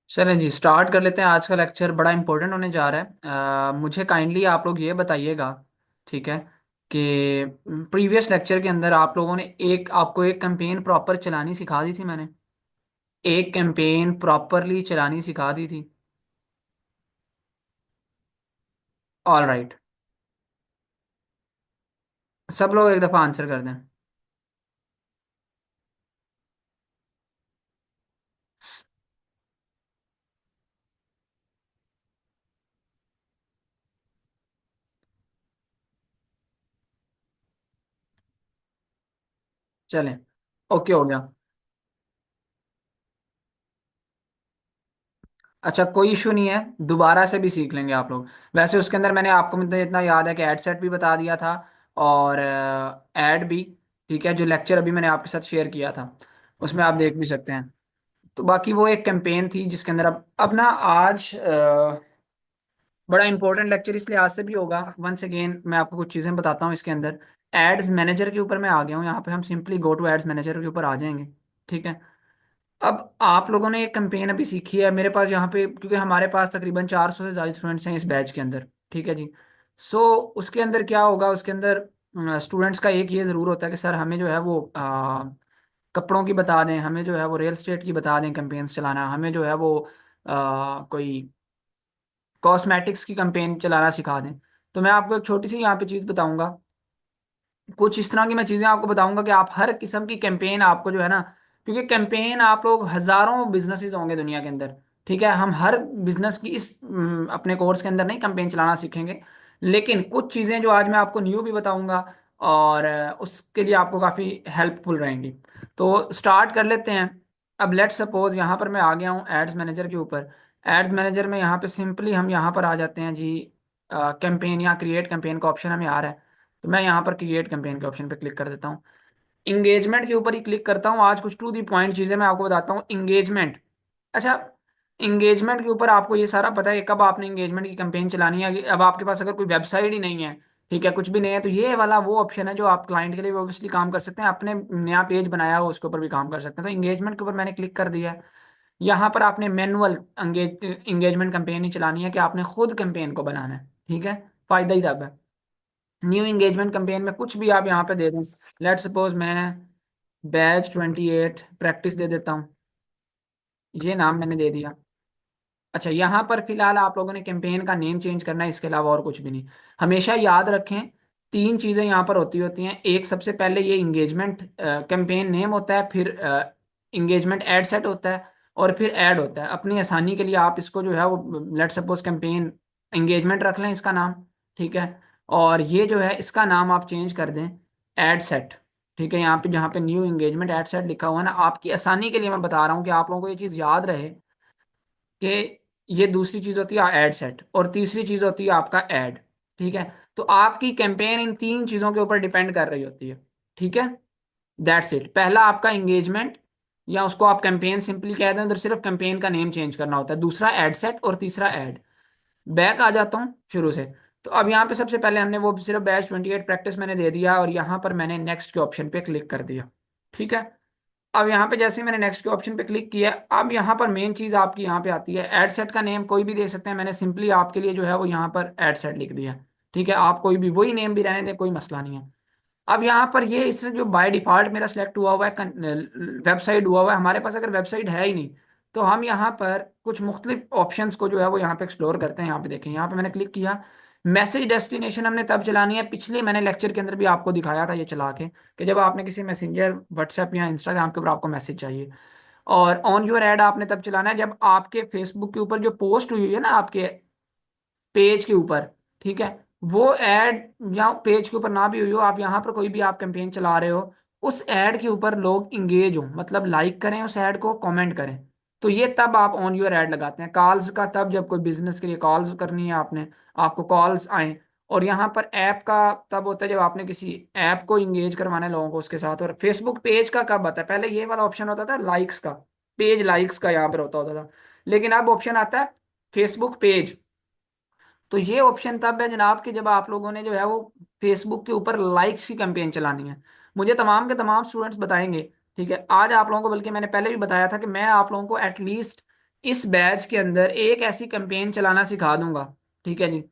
चलें जी, स्टार्ट कर लेते हैं। आज का लेक्चर बड़ा इंपॉर्टेंट होने जा रहा है। मुझे काइंडली आप लोग ये बताइएगा, ठीक है, कि प्रीवियस लेक्चर के अंदर आप लोगों ने आपको एक कैंपेन प्रॉपर चलानी सिखा दी थी। मैंने एक कैंपेन प्रॉपरली चलानी सिखा दी थी। ऑल राइट, सब लोग एक दफ़ा आंसर कर दें। चलें, ओके हो गया। अच्छा, कोई इशू नहीं है, दोबारा से भी सीख लेंगे आप लोग। वैसे उसके अंदर मैंने आपको मुझे इतना याद है कि एड सेट भी बता दिया था, और ऐड भी। ठीक है, जो लेक्चर अभी मैंने आपके साथ शेयर किया था उसमें आप देख भी सकते हैं। तो बाकी वो एक कैंपेन थी जिसके अंदर अब ना आज बड़ा इंपॉर्टेंट लेक्चर इसलिए आज से भी होगा। वंस अगेन मैं आपको कुछ चीज़ें बताता हूँ इसके अंदर। एड्स मैनेजर के ऊपर मैं आ गया हूँ, यहाँ पे हम simply go to ads manager के ऊपर आ जाएंगे। ठीक है, अब आप लोगों ने एक कैंपेन अभी सीखी है मेरे पास यहाँ पे, क्योंकि हमारे पास तकरीबन 400 से ज़्यादा स्टूडेंट्स हैं इस बैच के अंदर। ठीक है जी। सो उसके अंदर क्या होगा, उसके अंदर स्टूडेंट्स का एक ये ज़रूर होता है कि सर हमें जो है वो कपड़ों की बता दें, हमें जो है वो रियल एस्टेट की बता दें कैंपेन्स चलाना, हमें जो है वो कोई कॉस्मेटिक्स की कैंपेन चलाना सिखा दें। तो मैं आपको एक छोटी सी यहाँ पे चीज़ बताऊंगा। कुछ इस तरह की मैं चीजें आपको बताऊंगा कि आप हर किस्म की कैंपेन आपको जो है ना, क्योंकि कैंपेन आप लोग हजारों बिजनेसेस होंगे दुनिया के अंदर। ठीक है, हम हर बिजनेस की इस अपने कोर्स के अंदर नहीं कैंपेन चलाना सीखेंगे, लेकिन कुछ चीजें जो आज मैं आपको न्यू भी बताऊंगा, और उसके लिए आपको काफी हेल्पफुल रहेंगी। तो स्टार्ट कर लेते हैं। अब लेट्स सपोज यहाँ पर मैं आ गया हूँ एड्स मैनेजर के ऊपर। एड्स मैनेजर में यहाँ पे सिंपली हम यहाँ पर आ जाते हैं जी। कैंपेन या क्रिएट कैंपेन का ऑप्शन हमें आ रहा है, तो मैं यहाँ पर क्रिएट कैंपेन के ऑप्शन पे क्लिक कर देता हूँ। इंगेजमेंट के ऊपर ही क्लिक करता हूँ। आज कुछ टू दी पॉइंट चीजें मैं आपको बताता हूँ। इंगेजमेंट, अच्छा, इंगेजमेंट के ऊपर आपको ये सारा पता है कि कब आपने इंगेजमेंट की कैंपेन चलानी है। अब आपके पास अगर कोई वेबसाइट ही नहीं है, ठीक है, कुछ भी नहीं है, तो ये वाला वो ऑप्शन है जो आप क्लाइंट के लिए ऑब्वियसली काम कर सकते हैं। अपने नया पेज बनाया हो उसके ऊपर भी काम कर सकते हैं। तो इंगेजमेंट के ऊपर मैंने क्लिक कर दिया है। यहाँ पर आपने मैनुअल इंगेजमेंट कैंपेन ही चलानी है, कि आपने खुद कैंपेन को बनाना है। ठीक है, फायदा ही तब है। न्यू इंगेजमेंट कैंपेन में कुछ भी आप यहाँ पे दे दें। लेट सपोज मैं बैच 28 प्रैक्टिस दे देता हूँ, ये नाम मैंने दे दिया। अच्छा, यहाँ पर फिलहाल आप लोगों ने कैंपेन का नेम चेंज करना है, इसके अलावा और कुछ भी नहीं। हमेशा याद रखें, तीन चीज़ें यहाँ पर होती होती हैं। एक, सबसे पहले ये इंगेजमेंट कैंपेन नेम होता है, फिर इंगेजमेंट एड सेट होता है, और फिर ऐड होता है। अपनी आसानी के लिए आप इसको जो है वो लेट सपोज कैंपेन इंगेजमेंट रख लें इसका नाम। ठीक है, और ये जो है इसका नाम आप चेंज कर दें एड सेट। ठीक है, यहाँ पे जहाँ पे न्यू इंगेजमेंट एड सेट लिखा हुआ है ना, आपकी आसानी के लिए मैं बता रहा हूँ कि आप लोगों को ये चीज़ याद रहे कि ये दूसरी चीज होती है ऐड सेट, और तीसरी चीज होती है आपका ऐड। ठीक है, तो आपकी कैंपेन इन तीन चीजों के ऊपर डिपेंड कर रही होती है। ठीक है, दैट्स इट। पहला आपका इंगेजमेंट, या उसको आप कैंपेन सिंपली कह दें, उधर सिर्फ कैंपेन का नेम चेंज करना होता है। दूसरा एड सेट, और तीसरा ऐड। बैक आ जाता हूँ शुरू से। तो अब यहाँ पे सबसे पहले हमने वो सिर्फ बैच 28 प्रैक्टिस मैंने दे दिया, और यहाँ पर मैंने नेक्स्ट के ऑप्शन पे क्लिक कर दिया। ठीक है, अब यहाँ पे जैसे ही मैंने नेक्स्ट के ऑप्शन पे क्लिक किया, अब यहाँ पर मेन चीज आपकी यहाँ पे आती है। एड सेट का नेम कोई भी दे सकते हैं, मैंने सिंपली आपके लिए जो है वो यहाँ पर एड सेट लिख दिया। ठीक है, आप कोई भी वही नेम भी रहने दें, कोई मसला नहीं है। अब यहाँ पर ये इससे जो बाय डिफॉल्ट मेरा सिलेक्ट हुआ हुआ है वेबसाइट हुआ हुआ है। हमारे पास अगर वेबसाइट है ही नहीं, तो हम यहाँ पर कुछ मुख्तलिफ ऑप्शंस को जो है वो यहाँ पे एक्सप्लोर करते हैं। यहाँ पे देखें, यहाँ पे मैंने क्लिक किया। मैसेज डेस्टिनेशन हमने तब चलानी है, पिछले मैंने लेक्चर के अंदर भी आपको दिखाया था ये चला के, कि जब आपने किसी मैसेंजर व्हाट्सएप या इंस्टाग्राम के ऊपर आपको मैसेज चाहिए। और ऑन योर ऐड आपने तब चलाना है जब आपके फेसबुक के ऊपर जो पोस्ट हुई है ना आपके पेज के ऊपर, ठीक है, वो ऐड या पेज के ऊपर ना भी हुई हो, आप यहाँ पर कोई भी आप कैंपेन चला रहे हो, उस ऐड के ऊपर लोग इंगेज हो, मतलब लाइक करें उस ऐड को, कमेंट करें, तो ये तब आप ऑन योर ऐड लगाते हैं। कॉल्स का तब जब कोई बिजनेस के लिए कॉल्स करनी है आपने, आपको कॉल्स आए। और यहाँ पर ऐप का तब होता है जब आपने किसी ऐप को इंगेज करवाना है लोगों को उसके साथ। और फेसबुक पेज का कब आता है, पहले ये वाला ऑप्शन होता था लाइक्स का, पेज लाइक्स का यहाँ पर होता होता था, लेकिन अब ऑप्शन आता है फेसबुक पेज। तो ये ऑप्शन तब है जनाब कि जब आप लोगों ने जो है वो फेसबुक के ऊपर लाइक्स की कैंपेन चलानी है। मुझे तमाम के तमाम स्टूडेंट्स बताएंगे। ठीक है, आज आप लोगों को, बल्कि मैंने पहले भी बताया था कि मैं आप लोगों को एटलीस्ट इस बैच के अंदर एक ऐसी कैंपेन चलाना सिखा दूंगा, ठीक है जी,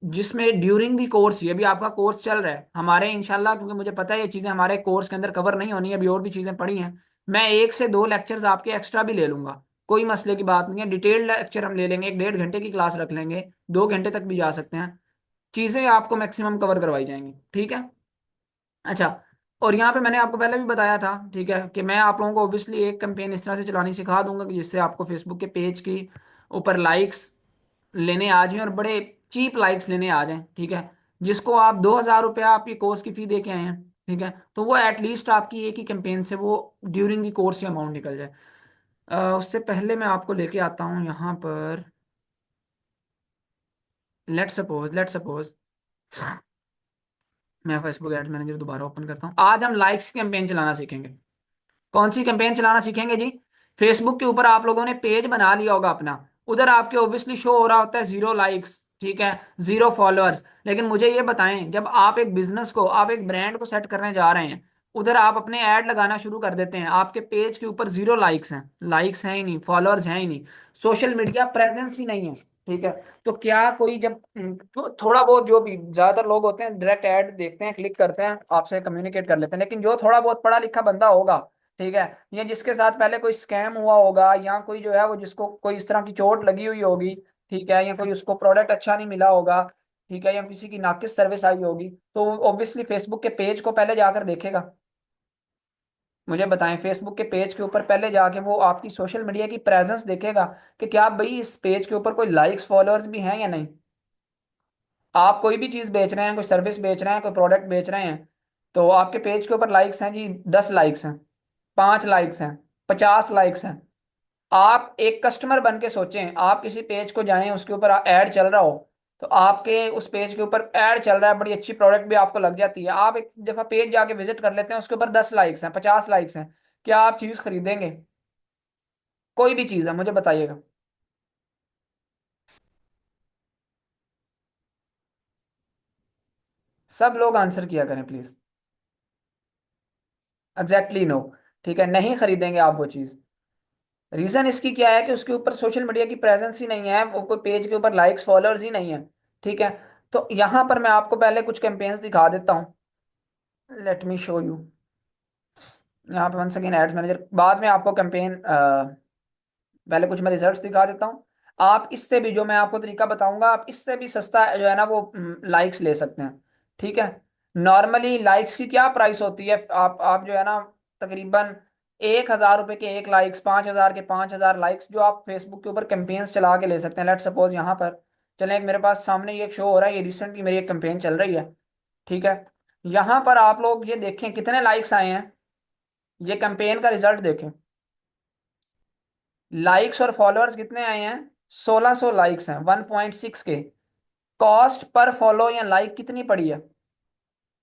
जिसमें ड्यूरिंग दी कोर्स, ये भी आपका कोर्स चल रहा है हमारे इंशाल्लाह, क्योंकि मुझे पता है ये चीज़ें हमारे कोर्स के अंदर कवर नहीं होनी है, अभी और भी चीज़ें पड़ी हैं। मैं 1 से 2 लेक्चर्स आपके एक्स्ट्रा भी ले लूंगा, कोई मसले की बात नहीं है। डिटेल्ड लेक्चर हम ले लेंगे, 1 1.5 घंटे की क्लास रख लेंगे, 2 घंटे तक भी जा सकते हैं। चीज़ें आपको मैक्सिमम कवर करवाई जाएंगी, ठीक है। अच्छा, और यहाँ पे मैंने आपको पहले भी बताया था, ठीक है, कि मैं आप लोगों को ऑब्वियसली एक कैंपेन इस तरह से चलानी सिखा दूंगा कि जिससे आपको फेसबुक के पेज की ऊपर लाइक्स लेने आ जाएं, और बड़े चीप लाइक्स लेने आ जाएं, ठीक है। जिसको आप 2,000 रुपया आपकी कोर्स की फी दे के आए हैं, ठीक है, तो वो एटलीस्ट आपकी एक ही कैंपेन से वो during the course he amount निकल जाए। उससे पहले मैं आपको लेके आता हूँ यहाँ पर। लेट सपोज मैं फेसबुक एड्स मैनेजर दोबारा ओपन करता हूँ। आज हम लाइक्स की कैंपेन चलाना सीखेंगे। कौन सी कैंपेन चलाना सीखेंगे जी? फेसबुक के ऊपर आप लोगों ने पेज बना लिया होगा अपना, उधर आपके ऑब्वियसली शो हो रहा होता है 0 लाइक्स, ठीक है, 0 फॉलोअर्स। लेकिन मुझे ये बताएं, जब आप एक बिजनेस को, आप एक ब्रांड को सेट करने जा रहे हैं, उधर आप अपने ऐड लगाना शुरू कर देते हैं, आपके पेज के ऊपर 0 लाइक्स हैं, लाइक्स हैं ही नहीं, फॉलोअर्स हैं ही नहीं, सोशल मीडिया प्रेजेंस ही नहीं है, ठीक है। तो क्या कोई जब तो थोड़ा बहुत, जो भी ज्यादातर लोग होते हैं डायरेक्ट ऐड देखते हैं, क्लिक करते हैं, आपसे कम्युनिकेट कर लेते हैं, लेकिन जो थोड़ा बहुत पढ़ा लिखा बंदा होगा, ठीक है, या जिसके साथ पहले कोई स्कैम हुआ होगा, या कोई जो है वो जिसको कोई इस तरह की चोट लगी हुई होगी, ठीक है, या कोई उसको प्रोडक्ट अच्छा नहीं मिला होगा, ठीक है, या किसी की नाकिस सर्विस आई होगी, तो ऑब्वियसली फेसबुक के पेज को पहले जाकर देखेगा। मुझे बताएं, फेसबुक के पेज के ऊपर पहले जाके वो आपकी सोशल मीडिया की प्रेजेंस देखेगा कि क्या भाई इस पेज के ऊपर कोई लाइक्स फॉलोअर्स भी हैं या नहीं। आप कोई भी चीज बेच रहे हैं, कोई सर्विस बेच रहे हैं, कोई प्रोडक्ट बेच रहे हैं, तो आपके पेज के ऊपर लाइक्स हैं जी, 10 लाइक्स हैं, 5 लाइक्स हैं, 50 लाइक्स हैं। आप एक कस्टमर बन के सोचें, आप किसी पेज को जाएं, उसके ऊपर ऐड चल रहा हो, तो आपके उस पेज के ऊपर ऐड चल रहा है, बड़ी अच्छी प्रोडक्ट भी आपको लग जाती है, आप एक दफा पेज जाके विजिट कर लेते हैं, उसके ऊपर 10 लाइक्स हैं, 50 लाइक्स हैं, क्या आप चीज खरीदेंगे? कोई भी चीज है, मुझे बताइएगा। सब लोग आंसर किया करें प्लीज। Exactly no. ठीक है, नहीं खरीदेंगे आप वो चीज। रीजन इसकी क्या है कि उसके ऊपर सोशल मीडिया की प्रेजेंस ही नहीं है, वो कोई पेज के ऊपर लाइक्स फॉलोअर्स ही नहीं है, ठीक है। तो यहां पर मैं आपको पहले कुछ कैंपेन्स दिखा देता हूँ। Let me show you. यहाँ पे वंस अगेन एड्स मैनेजर, बाद में आपको कैंपेन, पहले कुछ मैं रिजल्ट्स दिखा देता हूँ। आप इससे भी, जो मैं आपको तरीका बताऊंगा, आप इससे भी सस्ता जो है ना वो लाइक्स ले सकते हैं, ठीक है। नॉर्मली लाइक्स की क्या प्राइस होती है, आप जो है ना तकरीबन 1,000 रुपए के 1 लाइक्स, 5,000 के 5,000 लाइक्स जो आप फेसबुक के ऊपर कैंपेन्स चला के ले सकते हैं। लेट सपोज यहाँ पर चलें, एक मेरे पास सामने ये शो हो रहा है, ये रिसेंटली मेरी एक कैंपेन चल रही है, ठीक है। यहाँ पर आप लोग ये देखें कितने लाइक्स आए हैं, ये कैंपेन का रिजल्ट देखें। लाइक्स और फॉलोअर्स कितने आए हैं? 1,600 लाइक्स हैं, 1.6 के। कॉस्ट पर फॉलो या लाइक कितनी पड़ी है?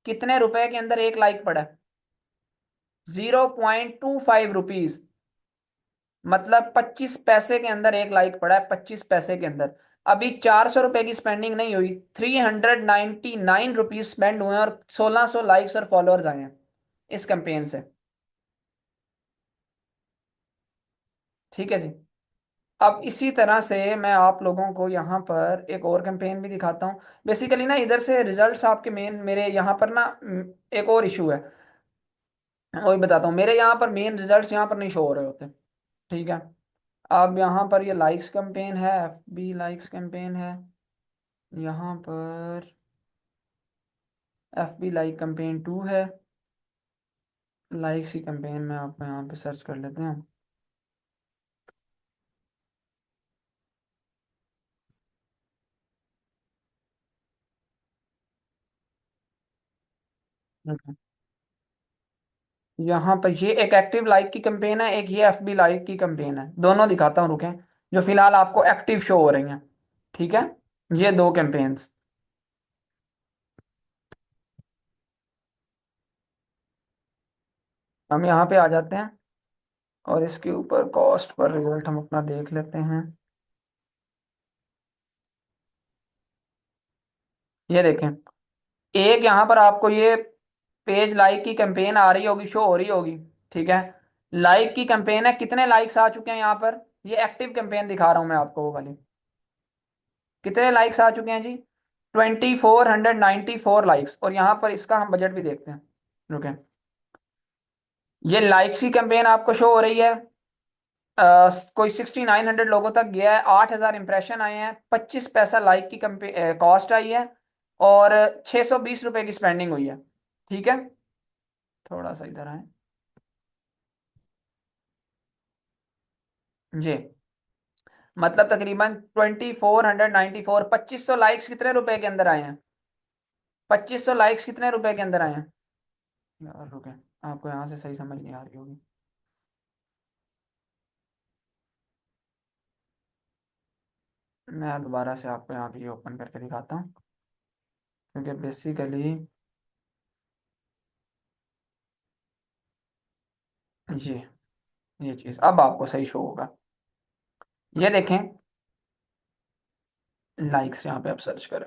कितने रुपए के अंदर एक लाइक पड़ा है? 0.25 रुपीज। मतलब 25 पैसे के अंदर एक लाइक पड़ा है, 25 पैसे के अंदर। अभी 400 रुपए की स्पेंडिंग नहीं हुई, 399 रुपीज स्पेंड हुए हैं, और 1,600 लाइक्स और फॉलोअर्स आए हैं इस कैंपेन से, ठीक है जी। अब इसी तरह से मैं आप लोगों को यहाँ पर एक और कैंपेन भी दिखाता हूँ। बेसिकली ना इधर से रिजल्ट्स आपके मेन, मेरे यहाँ पर ना एक और इशू है, वही बताता हूँ। मेरे यहाँ पर मेन रिजल्ट्स यहाँ पर नहीं शो हो रहे होते, ठीक है। अब यहाँ पर ये लाइक्स कैंपेन है, FB लाइक्स कैंपेन है, यहाँ पर FB लाइक कैंपेन 2 है। लाइक्स की कैंपेन में आप यहाँ पे सर्च कर लेते हैं। यहाँ पर ये एक एक्टिव लाइक की कैंपेन है, एक ये FB लाइक की कैंपेन है, दोनों दिखाता हूँ, रुकें, जो फिलहाल आपको एक्टिव शो हो रही हैं, ठीक है। ये दो कैंपेन्स, हम यहाँ पे आ जाते हैं, और इसके ऊपर कॉस्ट पर रिजल्ट हम अपना देख लेते हैं। ये देखें, एक यहाँ पर आपको ये पेज लाइक की कैंपेन आ रही होगी, शो हो रही होगी, ठीक है। लाइक की कैंपेन है, कितने लाइक्स आ चुके हैं यहाँ पर? ये एक्टिव कैंपेन दिखा रहा हूं मैं आपको वो वाली। कितने लाइक्स आ चुके हैं जी? 2494 लाइक्स। और यहाँ पर इसका हम बजट भी देखते हैं। रुके, ये लाइक्स की कैंपेन आपको शो हो रही है। कोई 6900 लोगों तक गया है, 8000 इंप्रेशन आए हैं, 25 पैसा लाइक की कॉस्ट आई है, और 620 रुपए की स्पेंडिंग हुई है। ठीक है, थोड़ा सा इधर आए जी। मतलब तकरीबन 2494, 2500 लाइक्स कितने रुपए के अंदर आए हैं? 2500 लाइक्स कितने रुपए के अंदर आए हैं? यार रुके, आपको यहाँ से सही समझ नहीं आ रही होगी। मैं दोबारा से आपको यहाँ पे ओपन करके दिखाता हूँ, क्योंकि बेसिकली ये ये चीज़ अब आपको सही शो होगा। ये देखें, लाइक्स यहाँ पे आप सर्च करें।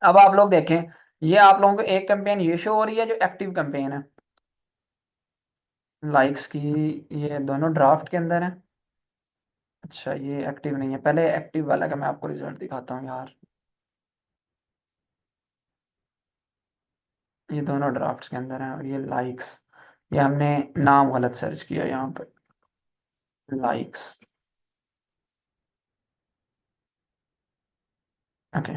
अब आप लोग देखें, ये आप लोगों को एक कैंपेन ये शो हो रही है जो एक्टिव कैंपेन है लाइक्स की। ये दोनों ड्राफ्ट के अंदर है। अच्छा, ये एक्टिव नहीं है, पहले एक्टिव वाला का मैं आपको रिजल्ट दिखाता हूँ यार। ये दोनों ड्राफ्ट्स के अंदर हैं, और ये लाइक्स, ये हमने नाम गलत सर्च किया यहाँ पे। Likes, okay.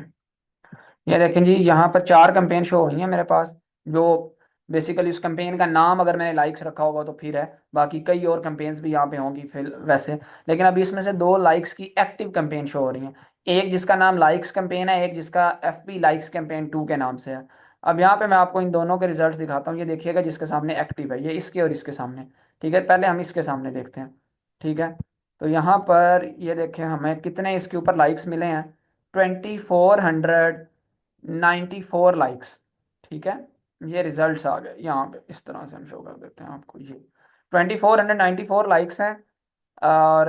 ये देखें जी, यहाँ पर 4 कैंपेन शो हुई हैं मेरे पास, जो बेसिकली उस कैंपेन का नाम अगर मैंने लाइक्स रखा होगा तो फिर है, बाकी कई और कैंपेन्स भी यहाँ पे होंगी फिर वैसे। लेकिन अभी इसमें से 2 लाइक्स की एक्टिव कैंपेन शो हो रही हैं। एक जिसका नाम लाइक्स कैंपेन है, एक जिसका FB लाइक्स कैंपेन 2 के नाम से है। अब यहाँ पे मैं आपको इन दोनों के रिजल्ट दिखाता हूँ। ये देखिएगा, जिसके सामने एक्टिव है, ये इसके और इसके सामने। ठीक है, पहले हम इसके सामने देखते हैं। ठीक है, तो यहाँ पर ये देखें हमें कितने इसके ऊपर लाइक्स मिले हैं। 2494 लाइक्स। ठीक है, ये रिजल्ट्स आ गए यहाँ पे, इस तरह से हम शो कर देते हैं आपको। ये 2494 लाइक्स हैं, और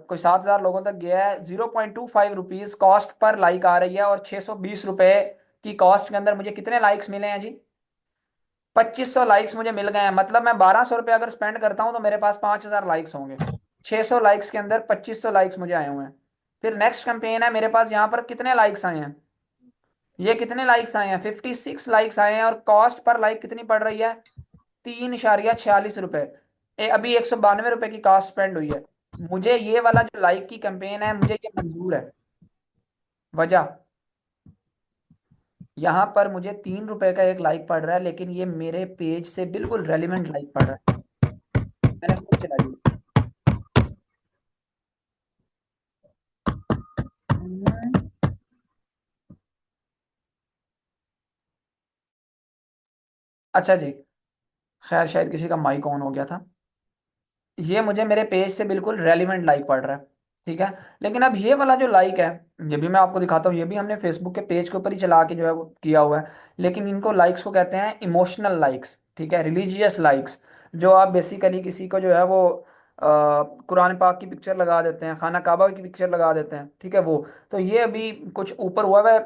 कोई 7000 लोगों तक गया है। 0.25 रुपीज़ कॉस्ट पर लाइक आ रही है, और 620 रुपये की कॉस्ट के अंदर मुझे कितने लाइक्स मिले हैं जी? 2500 लाइक्स मुझे मिल गए हैं। मतलब मैं 1200 रुपये अगर स्पेंड करता हूँ तो मेरे पास 5000 लाइक्स होंगे। 600 लाइक्स के अंदर 2500 लाइक्स मुझे आए हुए हैं। फिर नेक्स्ट कैंपेन है मेरे पास, यहाँ पर कितने लाइक्स आए हैं? ये कितने लाइक्स आए हैं? 56 लाइक्स आए हैं, और कॉस्ट पर लाइक कितनी पड़ रही है? 3.46 रुपए। अभी 192 रुपए की कॉस्ट स्पेंड हुई है। मुझे ये वाला जो लाइक की कैंपेन है, मुझे ये मंजूर है। वजह, यहाँ पर मुझे 3 रुपए का एक लाइक पड़ रहा है, लेकिन ये मेरे पेज से बिल्कुल रेलिवेंट लाइक पड़ रहा है। मैंने खुद चलाई है। अच्छा जी, खैर शायद किसी का माइक ऑन हो गया था। ये मुझे मेरे पेज से बिल्कुल रेलिवेंट लाइक पड़ रहा है। ठीक है, लेकिन अब ये वाला जो लाइक है, ये भी मैं आपको दिखाता हूँ। ये भी हमने फेसबुक के पेज के ऊपर ही चला के जो है वो किया हुआ है। लेकिन इनको लाइक्स को कहते हैं इमोशनल लाइक्स, ठीक है, रिलीजियस लाइक्स। जो आप बेसिकली किसी को जो है वो कुरान पाक की पिक्चर लगा देते हैं, खाना काबा की पिक्चर लगा देते हैं, ठीक है वो। तो ये अभी कुछ ऊपर हुआ है।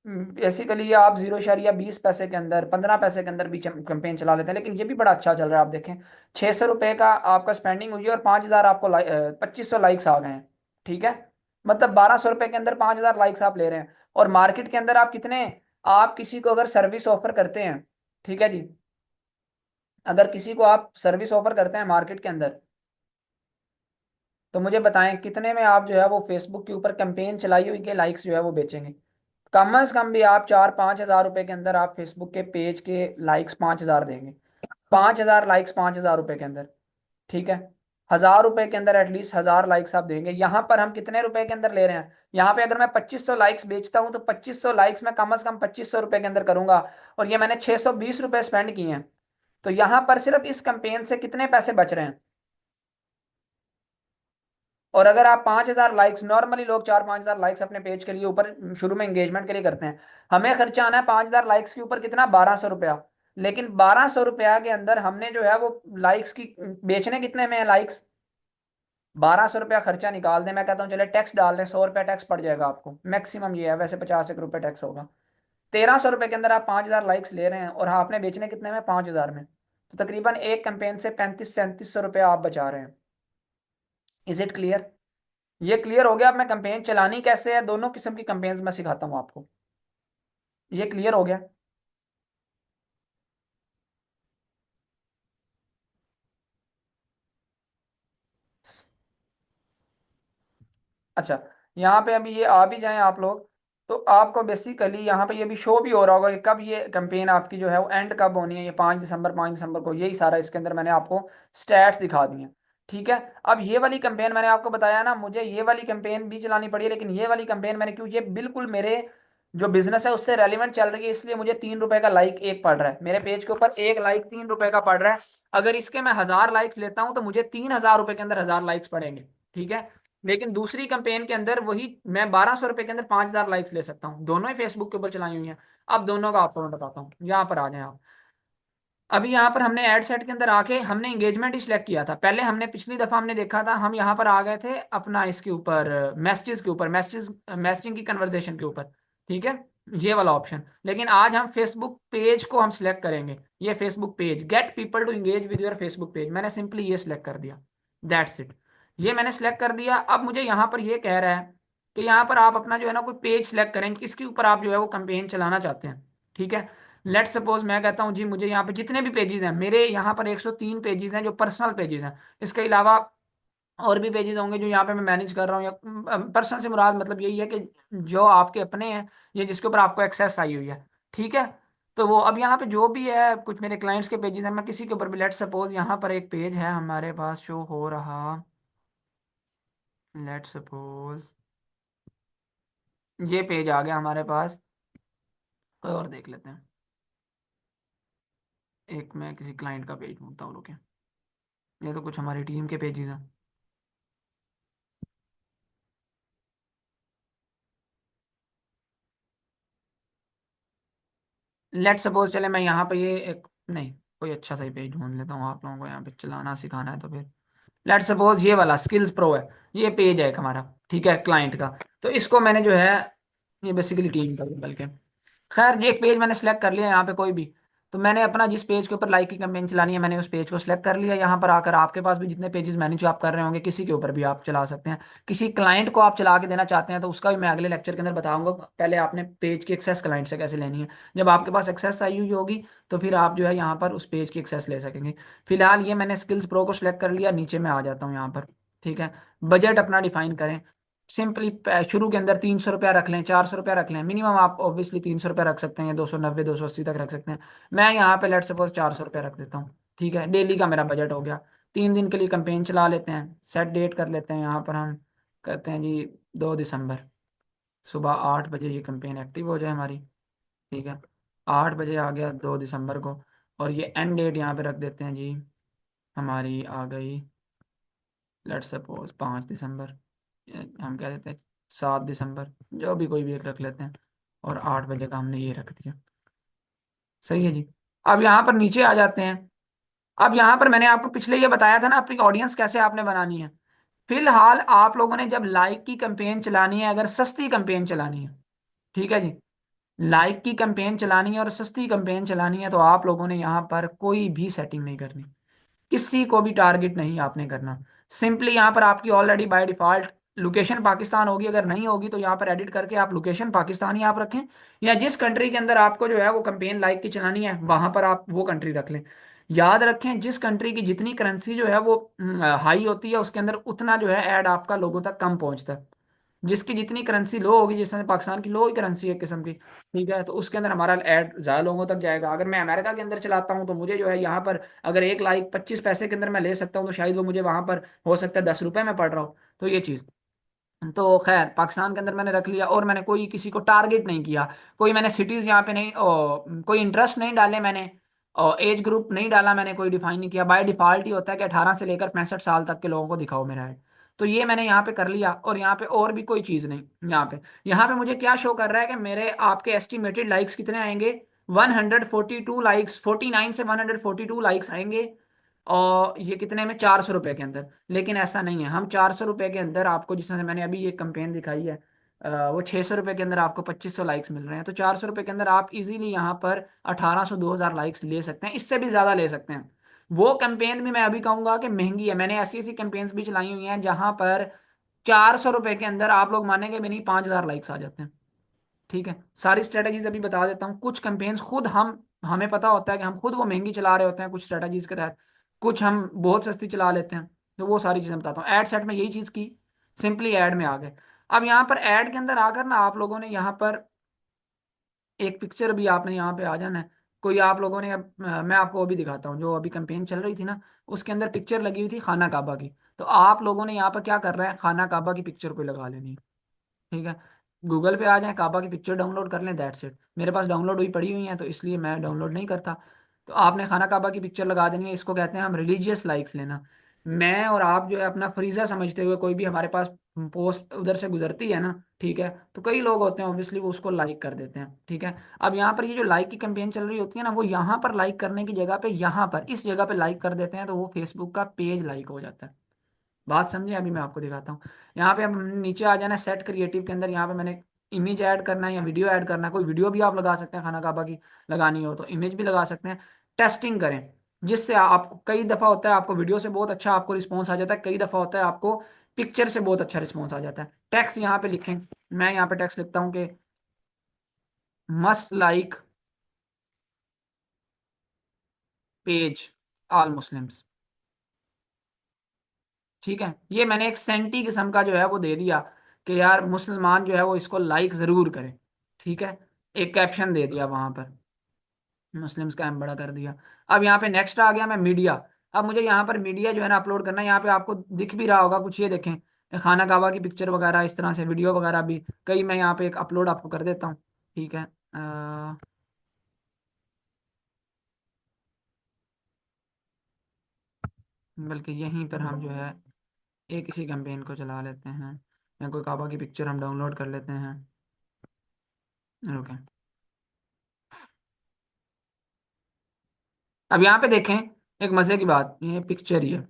बेसिकली आप 0.20 पैसे के अंदर, 15 पैसे के अंदर भी कैंपेन चला लेते हैं, लेकिन ये भी बड़ा अच्छा चल रहा है। आप देखें, 600 रुपये का आपका स्पेंडिंग हुई है, और 5000 आपको 2500 लाइक्स आ गए हैं। ठीक है, मतलब 1200 रुपये के अंदर 5000 लाइक्स आप ले रहे हैं। और मार्केट के अंदर आप कितने, आप किसी को अगर सर्विस ऑफर करते हैं, ठीक है जी, अगर किसी को आप सर्विस ऑफर करते हैं मार्केट के अंदर, तो मुझे बताएं कितने में आप जो है वो फेसबुक के ऊपर कैंपेन चलाई हुई के लाइक्स जो है वो बेचेंगे? कम से कम भी आप 4-5 हजार रुपए के अंदर आप फेसबुक के पेज के लाइक्स 5000 देंगे। 5000 लाइक्स 5000 रुपए के अंदर, ठीक है। 1000 रुपए के अंदर एटलीस्ट 1000 लाइक्स आप देंगे। यहां पर हम कितने रुपए के अंदर ले रहे हैं? यहाँ पे अगर मैं 2500 लाइक्स बेचता हूं तो 2500 लाइक्स में कम से कम 2500 रुपए के अंदर करूंगा, और ये मैंने 620 रुपए स्पेंड किए हैं। तो यहां पर सिर्फ इस कैंपेन से कितने पैसे बच रहे हैं? और अगर आप 5000 लाइक्स, नॉर्मली लोग 4-5 हजार लाइक्स अपने पेज के लिए ऊपर शुरू में एंगेजमेंट के लिए करते हैं। हमें खर्चा आना है 5000 लाइक्स के ऊपर कितना? 1200 रुपया। लेकिन 1200 रुपया के अंदर हमने जो है वो लाइक्स की बेचने कितने में है लाइक्स? 1200 रुपया खर्चा निकाल दें, मैं कहता हूँ चले टैक्स डाल दें, 100 रुपया टैक्स पड़ जाएगा आपको, मैक्सिमम ये है, वैसे 50 एक रुपये टैक्स होगा। 1300 रुपए के अंदर आप 5000 लाइक्स ले रहे हैं, और हाँ, आपने बेचने कितने में, 5000 में, तो तकरीबन एक कैंपेन से 3500 से 3700 रुपये आप बचा रहे हैं। Is it clear? ये क्लियर हो गया। अब मैं कैंपेन चलानी कैसे है, दोनों किस्म की कैंपेन्स मैं सिखाता हूँ आपको। ये क्लियर हो गया? अच्छा, यहाँ पे अभी ये आ भी जाएं आप लोग, तो आपको बेसिकली यहाँ पे ये भी शो भी हो रहा होगा कि कब ये कैंपेन आपकी जो है वो एंड कब होनी है। ये 5 दिसंबर, 5 दिसंबर को, यही सारा इसके अंदर मैंने आपको स्टैट्स दिखा दिए हैं। ठीक है। अब ये वाली कैंपेन मैंने आपको बताया ना, मुझे ये वाली कैंपेन भी चलानी पड़ी है, लेकिन ये वाली कैंपेन मैंने क्यों, ये बिल्कुल मेरे जो बिजनेस है उससे रेलिवेंट चल रही है, इसलिए मुझे 3 रुपए का लाइक एक पड़ रहा है मेरे पेज के ऊपर, एक लाइक 3 रुपए का पड़ रहा है। अगर इसके मैं 1000 लाइक्स लेता हूँ तो मुझे 3000 रुपए के अंदर 1000 लाइक्स पड़ेंगे। ठीक है। लेकिन दूसरी कंपेन के अंदर वही मैं 1200 रुपए के अंदर 5000 लाइक्स ले सकता हूँ। दोनों ही फेसबुक के ऊपर चलाई हुई हैं। अब दोनों का आपको मैं बताता हूँ, यहाँ पर आ जाए आप। अभी यहाँ पर हमने एड सेट के अंदर आके हमने एंगेजमेंट ही सिलेक्ट किया था। पहले हमने पिछली दफा हमने देखा था, हम यहाँ पर आ गए थे अपना इसके ऊपर मैसेजेस के ऊपर, मैसेजिंग की कन्वर्सेशन के ऊपर। ठीक है, ये वाला ऑप्शन। लेकिन आज हम फेसबुक पेज को हम सिलेक्ट करेंगे। ये Facebook page, get people to engage with your Facebook page, मैंने सिंपली ये सिलेक्ट कर दिया। That's it. ये मैंने सिलेक्ट कर दिया। अब मुझे यहाँ पर ये कह रहा है कि यहाँ पर आप अपना जो है ना कोई पेज सिलेक्ट करें, किसके ऊपर आप जो है वो कंपेन चलाना चाहते हैं। ठीक है। लेट सपोज मैं कहता हूँ जी, मुझे यहाँ पे जितने भी पेजेस हैं, मेरे यहाँ पर 103 पेजेस हैं जो पर्सनल पेजेस हैं। इसके अलावा और भी पेजेस होंगे जो यहाँ पे मैं मैनेज कर रहा हूँ, या पर्सनल से मुराद मतलब यही है कि जो आपके अपने हैं, ये जिसके ऊपर आपको एक्सेस आई हुई है। ठीक है। तो वो अब यहाँ पे जो भी है, कुछ मेरे क्लाइंट्स के पेजेस हैं, मैं किसी के ऊपर भी, लेट सपोज यहाँ पर एक पेज है हमारे पास शो हो रहा, लेट सपोज ये पेज आ गया हमारे पास। कोई और देख लेते हैं। एक मैं किसी क्लाइंट का पेज ढूंढता हूँ, रुके। ये तो कुछ हमारी टीम के पेजेस हैं। लेट सपोज चले मैं यहाँ पे ये एक, नहीं, कोई अच्छा सा ही पेज ढूंढ लेता हूँ, आप लोगों को यहाँ पे चलाना सिखाना है तो फिर। लेट सपोज ये वाला स्किल्स प्रो है, ये पेज है एक हमारा। ठीक है, क्लाइंट का। तो इसको मैंने जो है, ये बेसिकली टीम का भी बल्कि, खैर ये एक पेज मैंने सेलेक्ट कर लिया यहाँ पे कोई भी। तो मैंने अपना जिस पेज के ऊपर लाइक की कैंपेन चलानी है, मैंने उस पेज को सिलेक्ट कर लिया। यहाँ पर आकर आपके पास भी जितने पेजेस मैनेज आप कर रहे होंगे, किसी के ऊपर भी आप चला सकते हैं। किसी क्लाइंट को आप चला के देना चाहते हैं तो उसका भी मैं अगले लेक्चर के अंदर बताऊंगा। पहले आपने पेज की एक्सेस क्लाइंट से कैसे लेनी है। जब आपके पास एक्सेस आई हुई होगी तो फिर आप जो है यहाँ पर उस पेज की एक्सेस ले सकेंगे। फिलहाल ये मैंने स्किल्स प्रो को सिलेक्ट कर लिया, नीचे में आ जाता हूँ यहाँ पर। ठीक है। बजट अपना डिफाइन करें। सिंपली शुरू के अंदर 300 रुपया रख लें, 400 रुपया रख लें, मिनिमम आप ऑब्वियसली 300 रुपया रख सकते हैं, 290, 280 तक रख सकते हैं। मैं यहाँ पे लेट सपोज 400 रुपया रख देता हूँ। ठीक है, डेली का मेरा बजट हो गया। 3 दिन के लिए कंपेन चला लेते हैं, सेट डेट कर लेते हैं यहाँ पर हम, कहते हैं जी 2 दिसंबर, सुबह 8 बजे ये कंपेन एक्टिव हो जाए हमारी। ठीक है, 8 बजे आ गया 2 दिसंबर को। और ये एंड डेट यहाँ पे रख देते हैं जी, हमारी आ गई लेट सपोज 5 दिसंबर, हम कह देते हैं 7 दिसंबर, जो भी कोई भी एक रख लेते हैं। और 8 बजे का हमने ये रख दिया। सही है जी। अब यहाँ पर नीचे आ जाते हैं। अब यहाँ पर मैंने आपको पिछले ये बताया था ना अपनी ऑडियंस कैसे आपने बनानी है। फिलहाल आप लोगों ने जब लाइक की कैंपेन चलानी है, अगर सस्ती कैंपेन चलानी है, ठीक है जी, लाइक की कैंपेन चलानी है और सस्ती कैंपेन चलानी है, तो आप लोगों ने यहाँ पर कोई भी सेटिंग नहीं करनी, किसी को भी टारगेट नहीं आपने करना। सिंपली यहाँ पर आपकी already by default location Pakistan होगी, अगर नहीं होगी तो यहाँ पर एडिट करके आप लोकेशन पाकिस्तान ही आप रखें, या जिस कंट्री के अंदर आपको जो है वो कैंपेन लाइक की चलानी है वहां पर आप वो कंट्री रख लें। याद रखें, जिस कंट्री की जितनी करेंसी जो है वो हाई होती है, उसके अंदर उतना जो है ऐड आपका लोगों तक कम पहुंचता है। जिसकी जितनी करेंसी लो होगी, जैसे पाकिस्तान की लो ही करेंसी है एक किस्म की, ठीक है, तो उसके अंदर हमारा ऐड ज्यादा लोगों तक जाएगा। अगर मैं अमेरिका के अंदर चलाता हूँ तो मुझे जो है यहाँ पर अगर एक लाइक 25 पैसे के अंदर मैं ले सकता हूँ, तो शायद वो मुझे वहां पर हो सकता है 10 रुपए में पड़ रहा हो। तो ये चीज, तो खैर पाकिस्तान के अंदर मैंने रख लिया, और मैंने कोई किसी को टारगेट नहीं किया। कोई मैंने सिटीज यहाँ पे नहीं, कोई इंटरेस्ट नहीं डाले मैंने, और एज ग्रुप नहीं डाला मैंने, कोई डिफाइन नहीं किया। बाय डिफॉल्ट ही होता है कि 18 से लेकर 65 साल तक के लोगों को दिखाओ मेरा ऐड। तो ये मैंने यहाँ पे कर लिया, और यहाँ पे और भी कोई चीज़ नहीं। यहाँ पे मुझे क्या शो कर रहा है कि मेरे आपके एस्टिमेटेड लाइक्स कितने आएंगे, 142 लाइक्स, 49 से 142 लाइक्स आएंगे। और ये कितने में, 400 रुपए के अंदर। लेकिन ऐसा नहीं है, हम 400 रुपए के अंदर आपको, जिस तरह से मैंने अभी ये कंपेन दिखाई है, वो 600 रुपये के अंदर आपको 2500 लाइक्स मिल रहे हैं, तो 400 रुपये के अंदर आप इजीली यहाँ पर 1800 2000 लाइक्स ले सकते हैं, इससे भी ज़्यादा ले सकते हैं। वो कैंपेन भी मैं अभी कहूंगा कि महंगी है, मैंने ऐसी ऐसी कैंपेन्स भी चलाई हुई हैं जहां पर 400 रुपये के अंदर आप लोग मानेंगे भी नहीं 5000 लाइक्स आ जाते हैं। ठीक है, सारी स्ट्रेटजीज अभी बता देता हूँ। कुछ कैंपेन्स खुद हम, हमें पता होता है कि हम खुद वो महंगी चला रहे होते हैं कुछ स्ट्रेटजीज के तहत, कुछ हम बहुत सस्ती चला लेते हैं। तो वो सारी चीजें बताता हूँ। एड सेट में यही चीज की, सिंपली ऐड में आ गए। अब यहाँ पर ऐड के अंदर आकर ना आप लोगों ने यहाँ पर एक पिक्चर भी आपने यहाँ पे आ जाना है। कोई आप लोगों ने मैं आपको अभी दिखाता हूँ, जो अभी कैंपेन चल रही थी ना, उसके अंदर पिक्चर लगी हुई थी खाना काबा की। तो आप लोगों ने यहाँ पर क्या कर रहे हैं, खाना काबा की पिक्चर कोई लगा लेनी है। ठीक है, गूगल पे आ जाए, काबा की पिक्चर डाउनलोड कर लें, दैट्स इट। मेरे पास डाउनलोड हुई पड़ी हुई है तो इसलिए मैं डाउनलोड नहीं करता। तो आपने खाना काबा की पिक्चर लगा देनी है, इसको कहते हैं हम रिलीजियस लाइक्स लेना। मैं और आप जो है अपना फरीजा समझते हुए, कोई भी हमारे पास पोस्ट उधर से गुजरती है ना, ठीक है, तो कई लोग होते हैं ऑब्वियसली वो उसको लाइक कर देते हैं। ठीक है, अब यहाँ पर ये जो लाइक की कैंपेन चल रही होती है ना, वो यहाँ पर लाइक करने की जगह पे यहाँ पर इस जगह पे लाइक कर देते हैं, तो वो फेसबुक का पेज लाइक हो जाता है। बात समझे? अभी मैं आपको दिखाता हूँ। यहाँ पे हम नीचे आ जाना सेट क्रिएटिव के अंदर, यहाँ पे मैंने इमेज ऐड करना है या वीडियो ऐड करना है, कोई वीडियो भी आप लगा सकते हैं, खाना काबा की लगानी हो तो इमेज भी लगा सकते हैं। टेस्टिंग करें, जिससे आपको कई दफ़ा होता है आपको वीडियो से बहुत अच्छा आपको रिस्पॉन्स आ जाता है, कई दफ़ा होता है आपको पिक्चर से बहुत अच्छा रिस्पॉन्स आ जाता है। टैक्स यहाँ पे लिखें, मैं यहाँ पे टैक्स लिखता हूँ कि must like page all Muslims. ठीक है, ये मैंने एक सेंटी किस्म का जो है वो दे दिया कि यार मुसलमान जो है वो इसको लाइक जरूर करें। ठीक है, एक कैप्शन दे दिया वहां पर, मुस्लिम्स का एम बड़ा कर दिया। अब यहाँ पे नेक्स्ट आ गया मैं मीडिया। अब मुझे यहाँ पर मीडिया जो है ना अपलोड करना है, यहाँ पे आपको दिख भी रहा होगा कुछ, ये देखें, खाना काबा की पिक्चर वगैरह इस तरह से वीडियो वगैरह भी कई, मैं यहाँ पे एक अपलोड आपको कर देता हूँ। ठीक है, बल्कि यहीं पर हम जो है एक इसी कैंपेन को चला लेते हैं, या कोई काबा की पिक्चर हम डाउनलोड कर लेते हैं। ओके, अब यहाँ पे देखें, एक मजे की बात, ये पिक्चर ही है।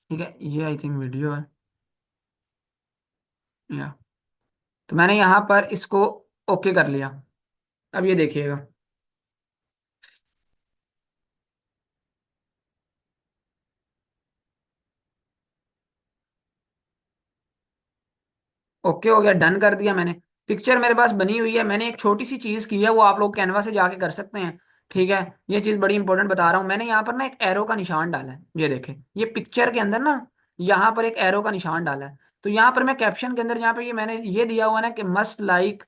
ठीक है, ये आई थिंक वीडियो है, या तो मैंने यहाँ पर इसको ओके कर लिया। अब ये देखिएगा, ओके हो गया, डन कर दिया मैंने। पिक्चर मेरे पास बनी हुई है, मैंने एक छोटी सी चीज की है, वो आप लोग कैनवा से जाके कर सकते हैं। ठीक है, ये चीज बड़ी इंपॉर्टेंट बता रहा हूँ, मैंने यहाँ पर ना एक एरो का निशान डाला है, ये देखें, ये पिक्चर के अंदर ना यहाँ पर एक एरो का निशान डाला है। तो यहाँ पर मैं कैप्शन के अंदर, यहाँ पे ये मैंने ये दिया हुआ ना कि मस्ट लाइक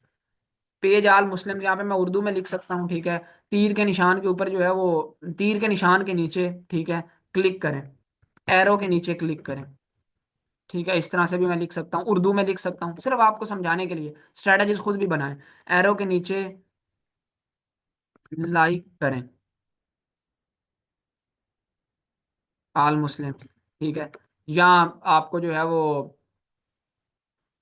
पेज आल मुस्लिम, यहाँ पे मैं उर्दू में लिख सकता हूँ। ठीक है, तीर के निशान के ऊपर जो है वो, तीर के निशान के नीचे, ठीक है, क्लिक करें, एरो के नीचे क्लिक करें। ठीक है, इस तरह से भी मैं लिख सकता हूँ, उर्दू में लिख सकता हूँ, सिर्फ आपको समझाने के लिए, स्ट्रेटजीज खुद भी बनाएं। एरो के नीचे लाइक करें आल मुस्लिम। ठीक है, या आपको जो है वो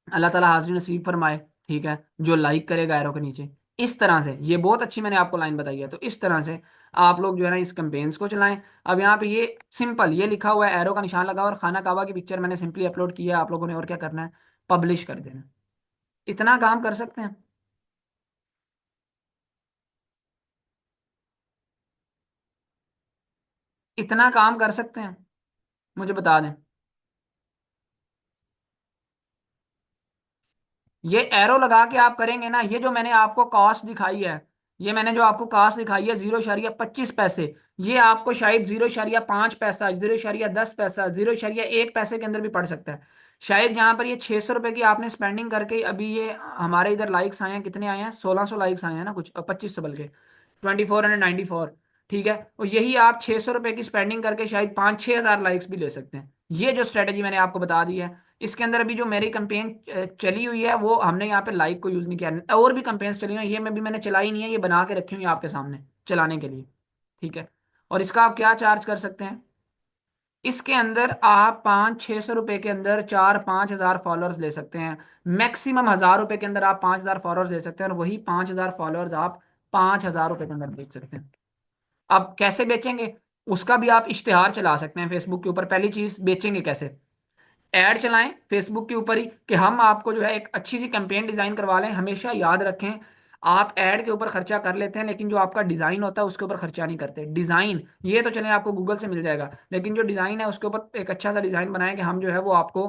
अल्लाह ताला हाज़िर नसीब फरमाए। ठीक है, जो लाइक करेगा एरो के नीचे, इस तरह से, ये बहुत अच्छी मैंने आपको लाइन बताई है, तो इस तरह से आप लोग जो है ना इस कैंपेन्स को चलाएं। अब यहाँ पे ये सिंपल ये लिखा हुआ है, एरो का निशान लगा और खाना काबा की पिक्चर मैंने सिंपली अपलोड किया है। आप लोगों ने और क्या करना है, पब्लिश कर देना। इतना काम कर सकते हैं, इतना काम कर सकते हैं, मुझे बता दें। ये एरो लगा के आप करेंगे ना, ये जो मैंने आपको कॉस्ट दिखाई है, ये मैंने जो आपको कॉस्ट दिखाई है 0.25 पैसे, ये आपको शायद 0.5 पैसा, 0.10 पैसा, 0.1 पैसे के अंदर भी पड़ सकता है। शायद यहाँ पर ये 600 रुपये की आपने स्पेंडिंग करके, अभी ये हमारे इधर लाइक्स आए हैं, कितने आए हैं, 1600 लाइक्स आए हैं ना कुछ, 2500 बल्कि 2494। ठीक है, और यही आप 600 रुपये की स्पेंडिंग करके शायद 5-6 हज़ार लाइक्स भी ले सकते हैं। ये जो स्ट्रेटेजी मैंने आपको बता दी है, इसके अंदर अभी जो मेरी कंपेन चली हुई है, वो हमने यहाँ पे लाइक को यूज नहीं किया, और भी कंपेन्स चली हुई हैं, ये मैं भी मैंने चलाई नहीं है, ये बना के रखी हुई है आपके सामने चलाने के लिए। ठीक है, और इसका आप क्या चार्ज कर सकते हैं, इसके अंदर आप 500-600 रुपए के अंदर 4-5 हज़ार फॉलोअर्स ले सकते हैं। मैक्सिमम 1000 रुपए के अंदर आप 5 हज़ार फॉलोअर्स ले सकते हैं, और वही 5 हज़ार फॉलोअर्स आप 5 हज़ार रुपए के अंदर बेच सकते हैं। अब कैसे बेचेंगे, उसका भी आप इश्तेहार चला सकते हैं फेसबुक के ऊपर। पहली चीज, बेचेंगे कैसे, ऐड चलाएं फेसबुक के ऊपर ही कि हम आपको जो है एक अच्छी सी कैंपेन डिजाइन करवा लें। हमेशा याद रखें, आप ऐड के ऊपर खर्चा कर लेते हैं लेकिन जो आपका डिजाइन होता है उसके ऊपर खर्चा नहीं करते। डिजाइन ये तो चले आपको गूगल से मिल जाएगा, लेकिन जो डिजाइन है उसके ऊपर एक अच्छा सा डिजाइन बनाएं कि हम जो है वो आपको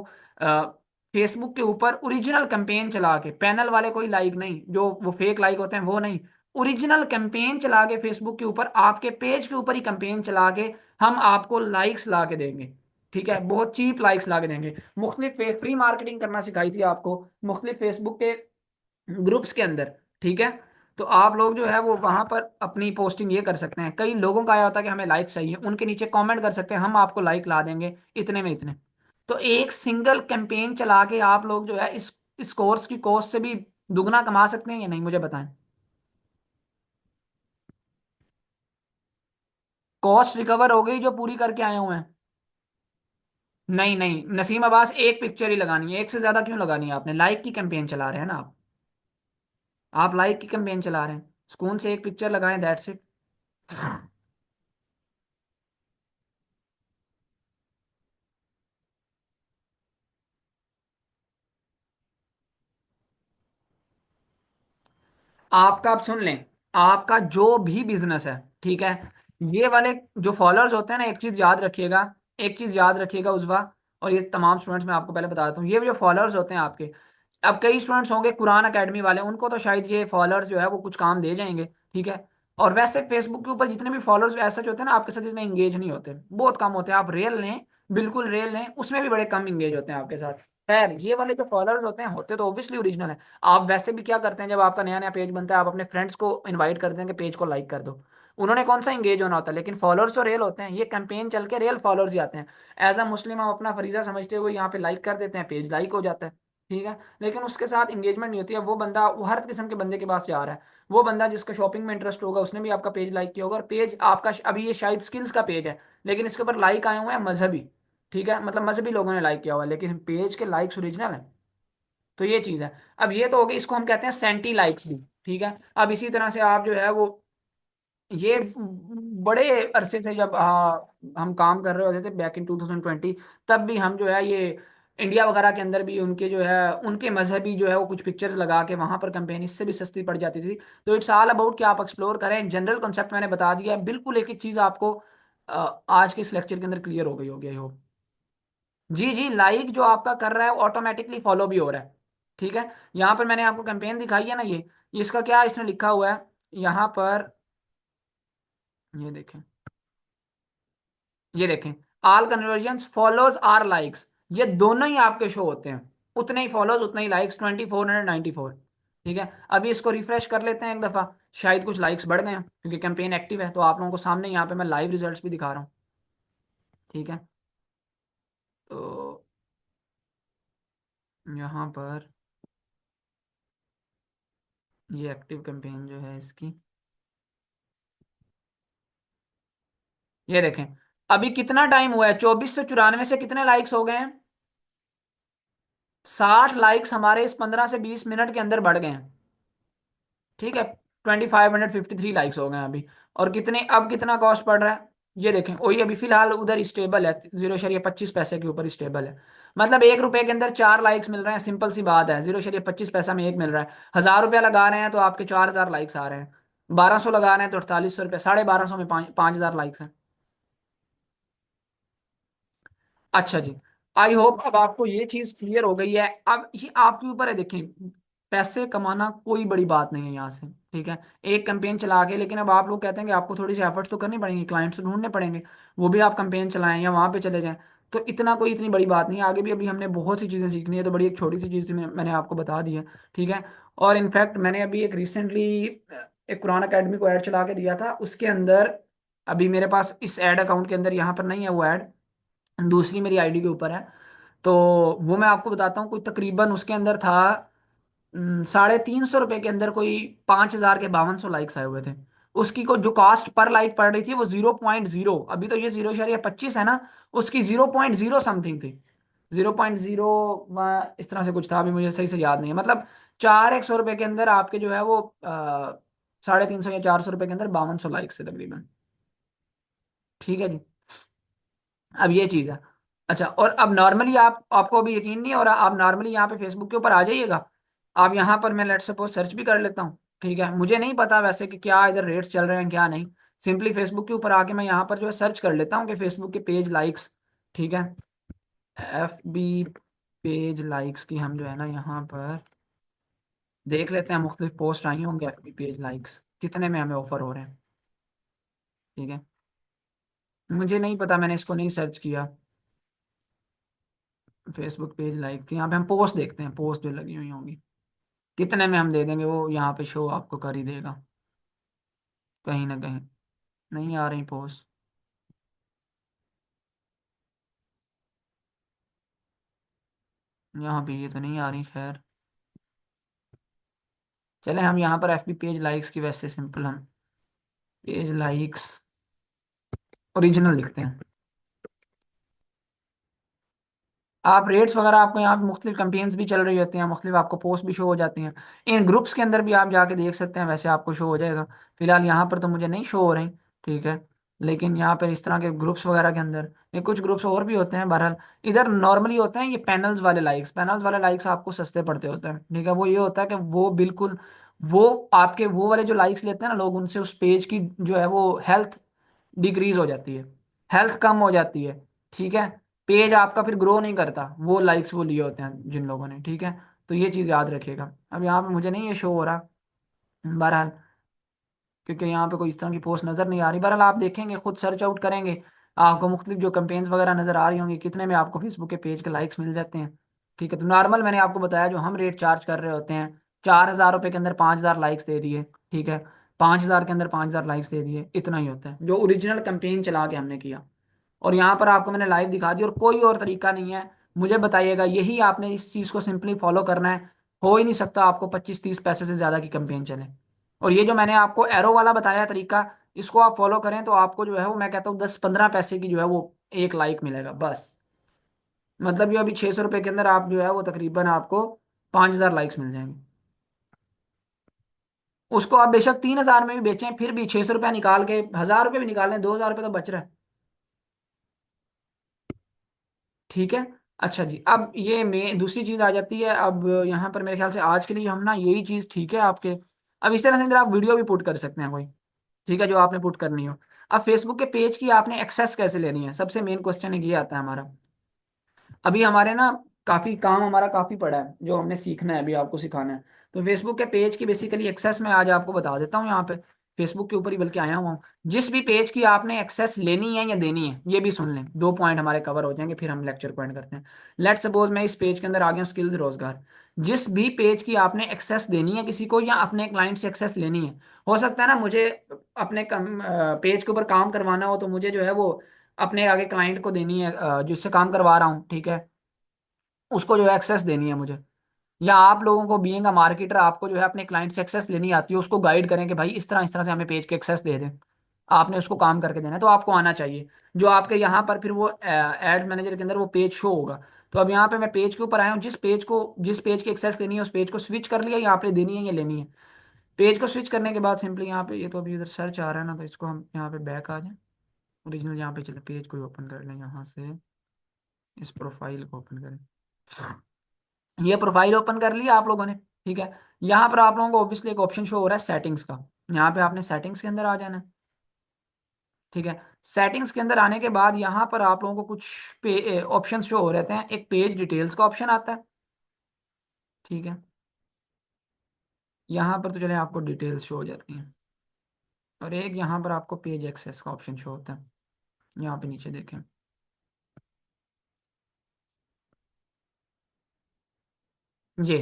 फेसबुक के ऊपर ओरिजिनल कैंपेन चला के, पैनल वाले कोई लाइक नहीं, जो वो फेक लाइक होते हैं वो नहीं, ओरिजिनल कैंपेन चला के फेसबुक के ऊपर आपके पेज के ऊपर ही कैंपेन चला के हम आपको लाइक्स ला के देंगे। ठीक है, बहुत चीप लाइक्स ला के देंगे। मुख्तलिफ फ्री मार्केटिंग करना सिखाई थी आपको मुख्तलिफ फेसबुक के ग्रुप्स के अंदर। ठीक है, तो आप लोग जो है वो वहां पर अपनी पोस्टिंग ये कर सकते हैं। कई लोगों का आया होता है कि हमें लाइक चाहिए, उनके नीचे कमेंट कर सकते हैं हम आपको लाइक ला देंगे इतने में इतने। तो एक सिंगल कैंपेन चला के आप लोग जो है इस कोर्स की कॉस्ट से भी दुगना कमा सकते हैं या नहीं, मुझे बताएं। कॉस्ट रिकवर हो गई जो पूरी करके आए हुए हैं? नहीं नहीं नसीम अब्बास, एक पिक्चर ही लगानी है, एक से ज्यादा क्यों लगानी है? आपने लाइक की कैंपेन चला रहे हैं ना आप लाइक की कैंपेन चला रहे हैं, सुकून से एक पिक्चर लगाएं, दैट्स इट। आपका आप सुन लें, आपका जो भी बिजनेस है, ठीक है, ये वाले जो फॉलोअर्स होते हैं ना, एक चीज याद रखिएगा, एक चीज याद रखिएगा उजवा, और ये तमाम स्टूडेंट्स मैं आपको पहले बता देता हूँ, ये जो फॉलोअर्स होते हैं आपके, अब कई स्टूडेंट्स होंगे कुरान एकेडमी वाले, उनको तो शायद ये फॉलोअर्स जो है वो कुछ काम दे जाएंगे। ठीक है, और वैसे फेसबुक के ऊपर जितने भी फॉलोअर्स ऐसे जो होते हैं ना आपके साथ, इतने इंगेज नहीं होते, बहुत कम होते हैं। आप रेल लें, बिल्कुल रेल लें, उसमें भी बड़े कम इंगेज होते हैं आपके साथ। खैर, ये वाले जो फॉलोअर्स होते हैं होते तो ऑब्वियसली ओरिजिनल है। आप वैसे भी क्या करते हैं, जब आपका नया नया पेज बनता है आप अपने फ्रेंड्स को इनवाइट करते हैं कि पेज को लाइक कर दो, उन्होंने कौन सा इंगेज होना होता है, लेकिन फॉलोअर्स तो रियल होते हैं, ये कैंपेन चल के रियल फॉलोअर्स ही आते हैं। एज अ मुस्लिम हम अपना फरीजा समझते हुए यहाँ पे लाइक कर देते हैं, पेज लाइक हो जाता है। ठीक है, लेकिन उसके साथ इंगेजमेंट नहीं होती है। वो बंदा, वो हर किस्म के बंदे के पास जा रहा है, वो बंदा जिसका शॉपिंग में इंटरेस्ट होगा उसने भी आपका पेज लाइक किया होगा, और पेज आपका अभी ये शायद स्किल्स का पेज है, लेकिन इसके ऊपर लाइक आए हुए हैं मजहबी। ठीक है, मतलब मजहबी लोगों ने लाइक किया हुआ है, लेकिन पेज के लाइक्स ओरिजिनल है। तो ये चीज है। अब ये तो हो गई, इसको हम कहते हैं सेंटी लाइक्स भी। ठीक है, अब इसी तरह से आप जो है वो, ये बड़े अरसे से जब हम काम कर रहे होते थे बैक इन 2020, तब भी हम जो है ये इंडिया वगैरह के अंदर भी उनके जो है उनके मजहबी जो है वो कुछ पिक्चर्स लगा के वहां पर कंपेन इससे भी सस्ती पड़ जाती थी। तो इट्स ऑल अबाउट कि आप एक्सप्लोर करें। जनरल कॉन्सेप्ट मैंने बता दिया है, बिल्कुल एक एक चीज आपको आज के इस लेक्चर के अंदर क्लियर हो गई होगी I hope. Ji ji, like जो आपका कर रहा है ऑटोमेटिकली फॉलो भी हो रहा है। ठीक है, यहाँ पर मैंने आपको कैंपेन दिखाई है ना, ये इसका क्या इसने लिखा हुआ है यहाँ पर, ये देखें, ये देखें, all conversion follows or likes, ये दोनों ही आपके शो होते हैं, उतने ही फॉलोज उतने ही लाइक्स, 2494। ठीक है, अभी इसको रिफ्रेश कर लेते हैं एक दफा, शायद कुछ लाइक्स बढ़ गए हैं क्योंकि कैंपेन एक्टिव है। तो आप लोगों को सामने यहाँ पे मैं लाइव रिजल्ट्स भी दिखा रहा हूँ। ठीक है, तो यहाँ पर ये एक्टिव कैंपेन जो है इसकी, ये देखें, अभी कितना टाइम हुआ है, 2494 से कितने लाइक्स हो गए हैं? 60 लाइक्स हमारे इस 15 से 20 मिनट के अंदर बढ़ गए हैं। ठीक है, 2553 लाइक्स हो गए हैं अभी। और कितने, अब कितना कॉस्ट पड़ रहा है, ये देखें, वही अभी फिलहाल उधर स्टेबल है, 0.25 पैसे के ऊपर स्टेबल है। मतलब 1 रुपए के अंदर 4 लाइक्स मिल रहे हैं, सिंपल सी बात है, 0.25 पैसा में एक मिल रहा है। 1000 रुपया लगा रहे हैं तो आपके 4000 लाइक्स आ रहे हैं, 1200 लगा रहे हैं तो 4800 रुपया, 1250 में 5000 लाइक्स हैं। अच्छा जी, आई होप अब आपको ये चीज क्लियर हो गई है। अब ये आपके ऊपर है, देखें, पैसे कमाना कोई बड़ी बात नहीं है यहाँ से। ठीक है, एक कैंपेन चला के, लेकिन अब आप लोग कहते हैं कि आपको थोड़ी सी एफर्ट्स तो करनी पड़ेंगी, क्लाइंट्स तो ढूंढने पड़ेंगे, वो भी आप कैंपेन चलाएं या वहां पे चले जाएं। तो इतना कोई इतनी बड़ी बात नहीं है, आगे भी अभी हमने बहुत सी चीजें सीखनी है, तो बड़ी एक छोटी सी चीज थी, मैंने आपको बता दी है। ठीक है, और इनफैक्ट मैंने अभी एक रिसेंटली एक कुरान अकेडमी को ऐड चला के दिया था, उसके अंदर अभी मेरे पास इस ऐड अकाउंट के अंदर यहाँ पर नहीं है वो ऐड, दूसरी मेरी आईडी के ऊपर है। तो वो मैं आपको बताता हूँ, कोई तकरीबन उसके अंदर था 350 रुपए के अंदर कोई 5000 के 5200 लाइक्स आए हुए थे। उसकी को जो कॉस्ट पर लाइक पड़ रही थी वो 0.0, अभी तो ये 0.25 है ना, उसकी 0.0 समथिंग थी, 0.0 इस तरह से कुछ था, अभी मुझे सही से याद नहीं है। मतलब 400 रुपए के अंदर आपके जो है वो 350 या 400 रुपए के अंदर 5200 लाइक्स थे तकरीबन। ठीक है जी, अब ये चीज है। अच्छा, और अब नॉर्मली आपको अभी यकीन नहीं हो रहा, आप नॉर्मली यहाँ पे फेसबुक के ऊपर आ जाइएगा। आप यहाँ पर मैं लेट सपोज सर्च भी कर लेता हूँ, ठीक है, मुझे नहीं पता वैसे कि क्या इधर रेट्स चल रहे हैं क्या नहीं। सिंपली फेसबुक के ऊपर आके मैं यहाँ पर जो है सर्च कर लेता हूँ कि फेसबुक के पेज लाइक्स, ठीक है, एफ बी पेज लाइक्स की हम जो है ना यहाँ पर देख लेते हैं, मुख्तलिफ पोस्ट आई होंगे एफ बी पेज लाइक्स कितने में हमें ऑफर हो रहे हैं। ठीक है, मुझे नहीं पता, मैंने इसको नहीं सर्च किया। फेसबुक पेज लाइक की यहाँ पे हम पोस्ट देखते हैं, पोस्ट जो लगी हुई होंगी कितने में हम दे देंगे, वो यहाँ पे शो आपको कर ही देगा कहीं ना कहीं। नहीं आ रही पोस्ट, यहाँ पे ये तो नहीं आ रही, खैर चले हम यहाँ पर एफ पी पेज लाइक्स की वैसे सिंपल हम पेज लाइक्स ओरिजिनल लिखते हैं। आप रेट्स वगैरह आपको यहाँ पे मुख्तलिफ कैंपेन्स भी चल रही होती हैं, मुख्तलिफ आपको पोस्ट भी शो हो जाती हैं। इन ग्रुप्स के अंदर भी आप जाके देख सकते हैं, वैसे आपको शो हो जाएगा। फिलहाल यहाँ पर तो मुझे नहीं शो हो रही, ठीक है, लेकिन यहाँ पर इस तरह के ग्रुप्स वगैरह के अंदर ये कुछ ग्रुप्स और भी होते हैं। बहरहाल इधर नॉर्मली होते हैं ये पैनल्स वाले लाइक्स, पैनल्स वाले लाइक्स आपको सस्ते पड़ते होते हैं, ठीक है। वो ये होता है कि वो बिल्कुल वो आपके वो वाले जो लाइक्स लेते हैं ना लोग, उनसे उस पेज की जो है वो हेल्थ डिक्रीज हो जाती है, हेल्थ कम हो जाती है, ठीक है। पेज आपका फिर ग्रो नहीं करता वो लाइक्स वो लिए होते हैं जिन लोगों ने, ठीक है। तो ये चीज़ याद रखिएगा। अब यहाँ पे मुझे नहीं ये शो हो रहा, बहरहाल क्योंकि यहाँ पे कोई इस तरह की पोस्ट नज़र नहीं आ रही। बहरहाल आप देखेंगे, खुद सर्च आउट करेंगे, आपको मुख्तलिफ जो कंपेन्स वगैरह नज़र आ रही होंगी कितने में आपको फेसबुक के पेज के लाइक्स मिल जाते हैं, ठीक है। तो नॉर्मल मैंने आपको बताया जो हम रेट चार्ज कर रहे होते हैं, 4,000 रुपये के अंदर 5,000 लाइक्स दे दिए, ठीक है, 5,000 के अंदर 5,000 लाइक्स दे दिए, इतना ही होता है जो ओरिजिनल कंपेन चला के हमने किया। और यहाँ पर आपको मैंने लाइव दिखा दी, और कोई और तरीका नहीं है। मुझे बताइएगा, यही आपने इस चीज़ को सिंपली फॉलो करना है। हो ही नहीं सकता आपको 25-30 पैसे से ज़्यादा की कंपेन चले। और ये जो मैंने आपको एरो वाला बताया तरीका, इसको आप फॉलो करें तो आपको जो है वो मैं कहता हूँ 10-15 पैसे की जो है वो एक लाइक मिलेगा बस। मतलब ये अभी 600 रुपये के अंदर आप जो है वो तकरीबन आपको 5,000 लाइक्स मिल जाएंगे। उसको आप बेशक 3,000 में भी बेचें, फिर भी 600 रुपया निकाल के 1,000 रुपये भी निकाल लें, 2,000 रुपये तो बच रहा है, ठीक है। अच्छा जी, अब ये में दूसरी चीज आ जाती है। अब यहाँ पर मेरे ख्याल से आज के लिए हम ना यही चीज ठीक है आपके। अब इस तरह से अंदर आप वीडियो भी पुट कर सकते हैं कोई, ठीक है, जो आपने पुट करनी हो। अब फेसबुक के पेज की आपने एक्सेस कैसे लेनी है, सबसे मेन क्वेश्चन ये आता है हमारा। अभी हमारे ना काफी काम हमारा काफी पड़ा है जो हमने सीखना है, अभी आपको सिखाना है। तो फेसबुक के पेज की बेसिकली एक्सेस मैं आज आपको बता देता हूँ यहाँ पे, फेसबुक के ऊपर ही बल्कि आया हुआ हूँ। जिस भी पेज की आपने एक्सेस लेनी है या देनी है, ये भी सुन लें, 2 पॉइंट हमारे कवर हो जाएंगे, फिर हम लेक्चर पॉइंट करते हैं। लेट सपोज मैं इस पेज के अंदर आ गया हूँ, स्किल्स रोजगार। जिस भी पेज की आपने एक्सेस देनी है किसी को, या अपने क्लाइंट से एक्सेस लेनी है, हो सकता है ना मुझे अपने पेज के ऊपर काम करवाना हो तो मुझे जो है वो अपने आगे क्लाइंट को देनी है, जिससे काम करवा रहा हूँ, ठीक है, उसको जो है एक्सेस देनी है मुझे। या आप लोगों को बीइंग अ मार्केटर आपको जो है अपने क्लाइंट से एक्सेस लेनी आती है, उसको गाइड करें कि भाई इस तरह से हमें पेज के एक्सेस दे दें, आपने उसको काम करके देना है, तो आपको आना चाहिए। जो आपके यहाँ पर फिर वो एड मैनेजर के अंदर वो पेज शो होगा। तो अब यहाँ पे मैं पेज के ऊपर आया हूँ, जिस पेज की एक्सेस लेनी है उस पेज को स्विच कर लिया, यहाँ पे देनी है या लेनी है। पेज को स्विच करने के बाद सिंपली यहाँ पे, ये तो अभी इधर सर्च आ रहा है ना, तो इसको हम यहाँ पे बैक आ जाए, ओरिजिनल यहाँ पे चले, पेज को ओपन कर लें यहाँ से, इस प्रोफाइल को ओपन करें। ये प्रोफाइल ओपन कर लिया आप लोगों ने, ठीक है। यहाँ पर आप लोगों को ऑब्वियसली एक ऑप्शन शो हो रहा है सेटिंग्स का, यहाँ पे आपने सेटिंग्स के अंदर आ जाना है, ठीक है। सेटिंग्स के अंदर आने के बाद यहाँ पर आप लोगों को कुछ ऑप्शन शो हो रहते हैं। एक पेज डिटेल्स का ऑप्शन आता है, ठीक है, यहाँ पर तो चले आपको डिटेल्स शो हो जाती हैं। और एक यहाँ पर आपको पेज एक्सेस का ऑप्शन शो होता है, यहाँ पे नीचे देखें। ये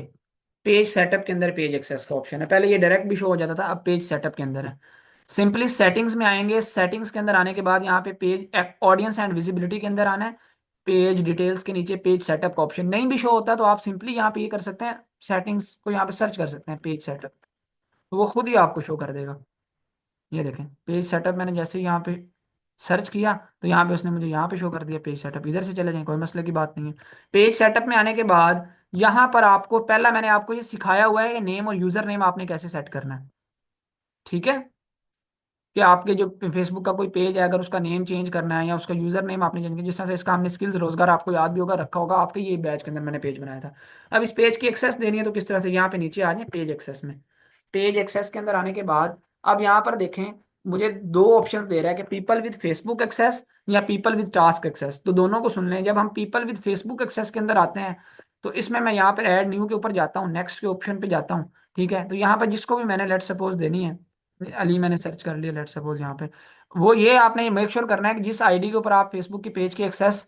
पेज सेटअप के अंदर पेज एक्सेस का ऑप्शन है, पहले ये डायरेक्ट भी शो हो जाता था, अब पेज सेटअप के अंदर है। सिंपली सेटिंग्स में आएंगे, सेटिंग्स के अंदर आने के बाद यहाँ पे पेज ऑडियंस एंड विजिबिलिटी के अंदर आना है। पेज डिटेल्स के नीचे पेज सेटअप का ऑप्शन नहीं भी शो होता तो आप सिंपली यहाँ पे ये कर सकते हैं, सेटिंग्स को यहाँ पे सर्च कर सकते हैं पेज सेटअप, तो वो खुद ही आपको शो कर देगा। ये देखें पेज सेटअप, मैंने जैसे ही यहाँ पे सर्च किया तो यहाँ पे उसने मुझे यहाँ पे शो कर दिया पेज सेटअप। इधर से चले जाएं, कोई मसले की बात नहीं है। पेज सेटअप में आने के बाद यहाँ पर आपको पहला मैंने आपको ये सिखाया हुआ है कि नेम और यूजर नेम आपने कैसे सेट करना है, ठीक है। कि आपके जो फेसबुक का कोई पेज है, अगर उसका नेम चेंज करना है या उसका यूजर नेम आपने चेंज किया, जिस तरह से इसका हमने स्किल्स रोजगार आपको याद भी होगा, रखा होगा आपके ये बैच के अंदर मैंने पेज बनाया था। अब इस पेज की एक्सेस देनी है तो किस तरह से, यहाँ पे नीचे आ जाए पेज एक्सेस में। पेज एक्सेस के अंदर आने के बाद अब यहाँ पर देखें, मुझे दो ऑप्शंस दे रहा है कि पीपल विद फेसबुक एक्सेस या पीपल विद टास्क एक्सेस। तो दोनों को सुन लें। जब हम पीपल विद फेसबुक एक्सेस के अंदर आते हैं तो इसमें मैं यहाँ पर ऐड न्यू के ऊपर जाता हूँ, नेक्स्ट के ऑप्शन पे जाता हूँ। ठीक है, तो यहाँ पर जिसको भी मैंने लेट सपोज देनी है, अली मैंने सर्च कर लिया लेट सपोज यहाँ पे, वो ये आपने मेक श्योर करना है कि जिस आईडी के ऊपर आप फेसबुक की पेज की एक्सेस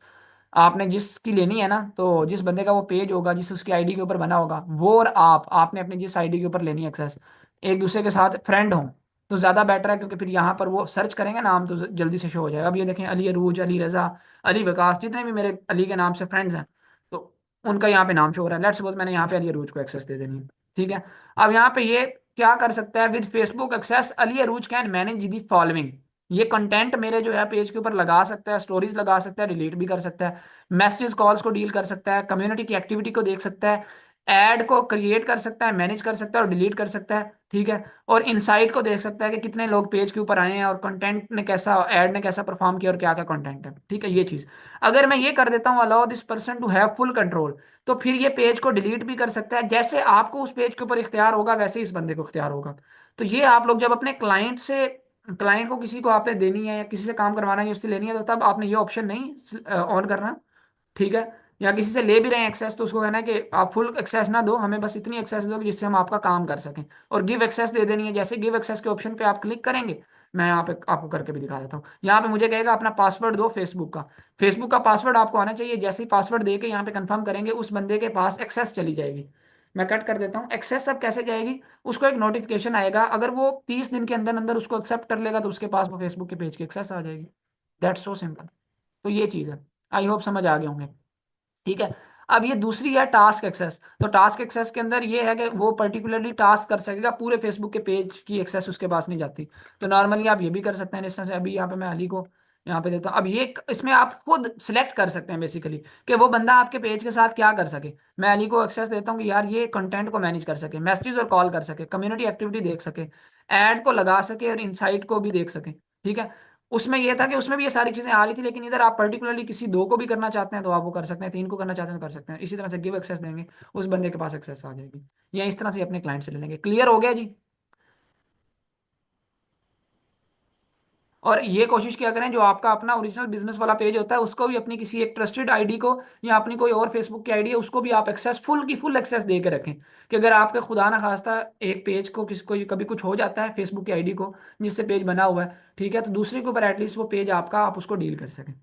आपने जिसकी लेनी है ना, तो जिस बंदे का वो पेज होगा, जिस उसकी आईडी के ऊपर बना होगा, वो और आपने अपनी जिस आईडी के ऊपर लेनी है एक्सेस, एक दूसरे के साथ फ्रेंड हो तो ज्यादा बेटर है, क्योंकि फिर यहाँ पर वो सर्च करेंगे नाम तो जल्दी से शो हो जाएगा। अब ये देखें, अली अरूज, अली रजा, अली विकास, जितने भी मेरे अली के नाम से फ्रेंड्स हैं, तो उनका यहाँ पे नाम शो हो रहा है। लेट्स सपोज मैंने यहाँ पे अली अरूज को एक्सेस दे देनी है। ठीक है, अब यहाँ पे ये क्या कर सकता है, with Facebook access Ali Arooj can manage the following. ये कंटेंट मेरे जो है पेज के ऊपर लगा सकता है, स्टोरीज लगा सकता है, डिलीट भी कर सकता है, मैसेज कॉल्स को डील कर सकता है, कम्युनिटी की एक्टिविटी को देख सकता है, ऐड को क्रिएट कर सकता है, मैनेज कर सकता है और डिलीट कर सकता है। ठीक है, और इनसाइट को देख सकता है कि कितने लोग पेज के ऊपर आए हैं और कंटेंट ने कैसा, ऐड ने कैसा परफॉर्म किया और क्या क्या कंटेंट है। ठीक है, ये चीज अगर मैं ये कर देता हूँ, allow this person to have full control, तो फिर ये पेज को डिलीट भी कर सकता है। जैसे आपको उस पेज के ऊपर इख्तियार होगा वैसे ही इस बंदे को इख्तियार होगा। तो ये आप लोग जब अपने क्लाइंट को किसी को आपने देनी है या किसी से काम करवाना है, उससे लेनी है, तो तब आपने ये ऑप्शन नहीं ऑन करना। ठीक है, या किसी से ले भी रहे हैं एक्सेस तो उसको कहना है कि आप फुल एक्सेस ना दो हमें, बस इतनी एक्सेस दो कि जिससे हम आपका काम कर सकें। और गिव एक्सेस दे देनी है। जैसे गिव एक्सेस के ऑप्शन पे आप क्लिक करेंगे, मैं यहाँ पे आपको करके भी दिखा देता हूँ। यहाँ पे मुझे कहेगा अपना पासवर्ड दो फेसबुक का। फेसबुक का पासवर्ड आपको आना चाहिए। जैसे ही पासवर्ड दे के यहाँ पे कंफर्म करेंगे, उस बंदे के पास एक्सेस चली जाएगी। मैं कट कर देता हूँ। एक्सेस अब कैसे जाएगी, उसको एक नोटिफिकेशन आएगा, अगर वो 30 दिन के अंदर अंदर उसको एक्सेप्ट कर लेगा तो उसके पास वो फेसबुक के पेज की एक्सेस आ जाएगी। That's so simple. तो ये चीज़ है, आई होप समझ आ गए होंगे। ठीक है, अब ये दूसरी है टास्क एक्सेस। तो टास्क एक्सेस के अंदर ये है कि वो पर्टिकुलरली टास्क कर सकेगा, पूरे फेसबुक के पेज की एक्सेस उसके पास नहीं जाती। तो नॉर्मली आप ये भी कर सकते हैं, जिस तरह से अभी यहाँ पे मैं अली को यहाँ पे देता हूँ। अब ये इसमें आप खुद सिलेक्ट कर सकते हैं बेसिकली कि वो बंदा आपके पेज के साथ क्या कर सके। मैं अली को एक्सेस देता हूँ कि यार ये कंटेंट को मैनेज कर सके, मैसेज और कॉल कर सके, कम्युनिटी एक्टिविटी देख सके, ऐड को लगा सके और इनसाइट को भी देख सके। ठीक है, उसमें ये था कि उसमें भी ये सारी चीजें आ रही थी, लेकिन इधर आप पर्टिकुलरली किसी दो को भी करना चाहते हैं तो आप वो कर सकते हैं, तीन को करना चाहते हैं तो कर सकते हैं। इसी तरह से गिव एक्सेस देंगे, उस बंदे के पास एक्सेस आ जाएगी, या इस तरह से अपने क्लाइंट से ले लेंगे। क्लियर हो गया जी। और ये कोशिश किया करें, जो आपका अपना ओरिजिनल बिजनेस वाला पेज होता है उसको भी अपनी किसी एक ट्रस्टेड आईडी को या अपनी कोई और फेसबुक की आईडी है उसको भी आप एक्सेस फुल की फुल एक्सेस दे के रखें, कि अगर आपके खुदा ना खास्ता एक पेज को किसी को कभी कुछ हो जाता है फेसबुक की आईडी को जिससे पेज बना हुआ है, ठीक है, तो दूसरे के ऊपर एटलीस्ट वो पेज आपका आप उसको डील कर सकें।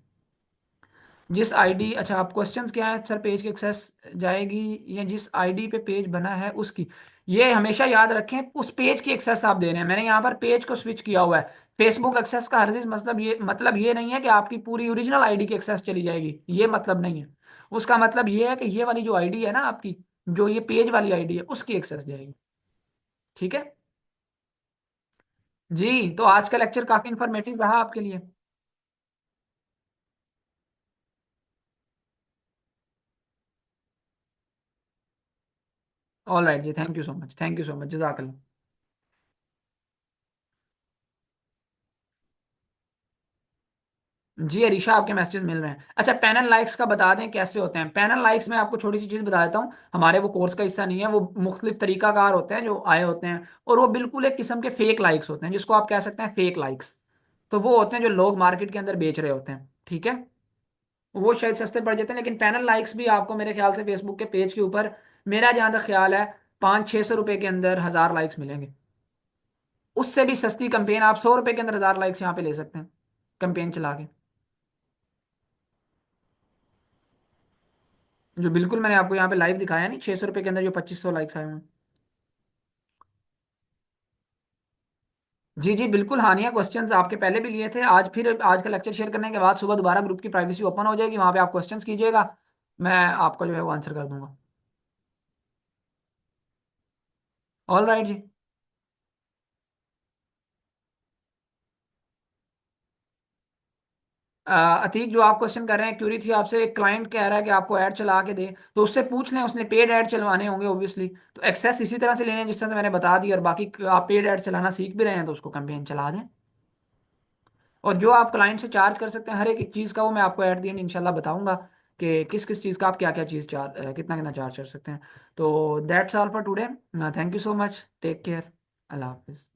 जिस आईडी, अच्छा आप क्वेश्चंस क्या है सर, पेज की एक्सेस जाएगी या जिस आईडी पे पेज बना है उसकी। ये हमेशा याद रखें, उस पेज की एक्सेस आप दे रहे हैं। मैंने यहाँ पर पेज को स्विच किया हुआ है। फेसबुक एक्सेस का हरगिज मतलब ये नहीं है कि आपकी पूरी ओरिजिनल आईडी की एक्सेस चली जाएगी, ये मतलब नहीं है। उसका मतलब ये है कि ये वाली जो आईडी है ना आपकी, जो ये पेज वाली आईडी है उसकी एक्सेस जाएगी। ठीक है जी। तो आज का लेक्चर काफी इंफॉर्मेटिव रहा आपके लिए। ऑल राइट जी, thank you so much, thank you so much, जजाकल्ला। जी अरीशा, आपके मैसेजेस मिल रहे हैं। अच्छा, पैनल लाइक्स का बता दें कैसे होते हैं। पैनल लाइक्स में आपको छोटी सी चीज़ बता देता हूँ, हमारे वो कोर्स का हिस्सा नहीं है, वो मुख्तलिफ तरीकाकार होते हैं जो आए होते हैं, और वो बिल्कुल एक किस्म के फेक लाइक्स होते हैं, जिसको आप कह सकते हैं फेक लाइक्स। तो वो होते हैं जो लोग मार्केट के अंदर बेच रहे होते हैं। ठीक है, वो शायद सस्ते पड़ जाते हैं, लेकिन पैनल लाइक्स भी आपको मेरे ख्याल से फेसबुक के पेज के ऊपर, मेरा जहाँ तक ख्याल है, 500-600 रुपए के अंदर 1000 लाइक्स मिलेंगे। उससे भी सस्ती कंपेन आप 100 रुपए के अंदर 1000 लाइक्स यहाँ पे ले सकते हैं, कंपेन चला के। जो बिल्कुल मैंने आपको यहाँ पे लाइव दिखाया नहीं, 600 रुपए के अंदर जो 2500 लाइक्स आए हुए हैं। जी जी बिल्कुल, हानिया क्वेश्चंस आपके पहले भी लिए थे। आज फिर आज का लेक्चर शेयर करने के बाद सुबह दोबारा ग्रुप की प्राइवेसी ओपन हो जाएगी, वहां पे आप क्वेश्चंस कीजिएगा, मैं आपका जो है वो आंसर कर दूंगा। ऑल राइट जी। अतीक, जो आप क्वेश्चन कर रहे हैं, क्यूरी थी आपसे, एक क्लाइंट कह रहा है कि आपको ऐड चला के दे, तो उससे पूछ लें, उसने पेड ऐड चलवाने होंगे ऑब्वियसली, तो एक्सेस इसी तरह से लेने हैं जिस तरह से मैंने बता दी, और बाकी आप पेड ऐड चलाना सीख भी रहे हैं तो उसको कैंपेन चला दें। और जो आप क्लाइंट से चार्ज कर सकते हैं हर एक चीज़ का, वो मैं आपको एट दी एंड इंशाल्लाह बताऊंगा कि किस किस चीज़ का आप क्या क्या चीज़ चार्ज, कितना कितना चार्ज कर सकते हैं। तो that's all for today. Thank you so much, take care, अल्लाह हाफिज़।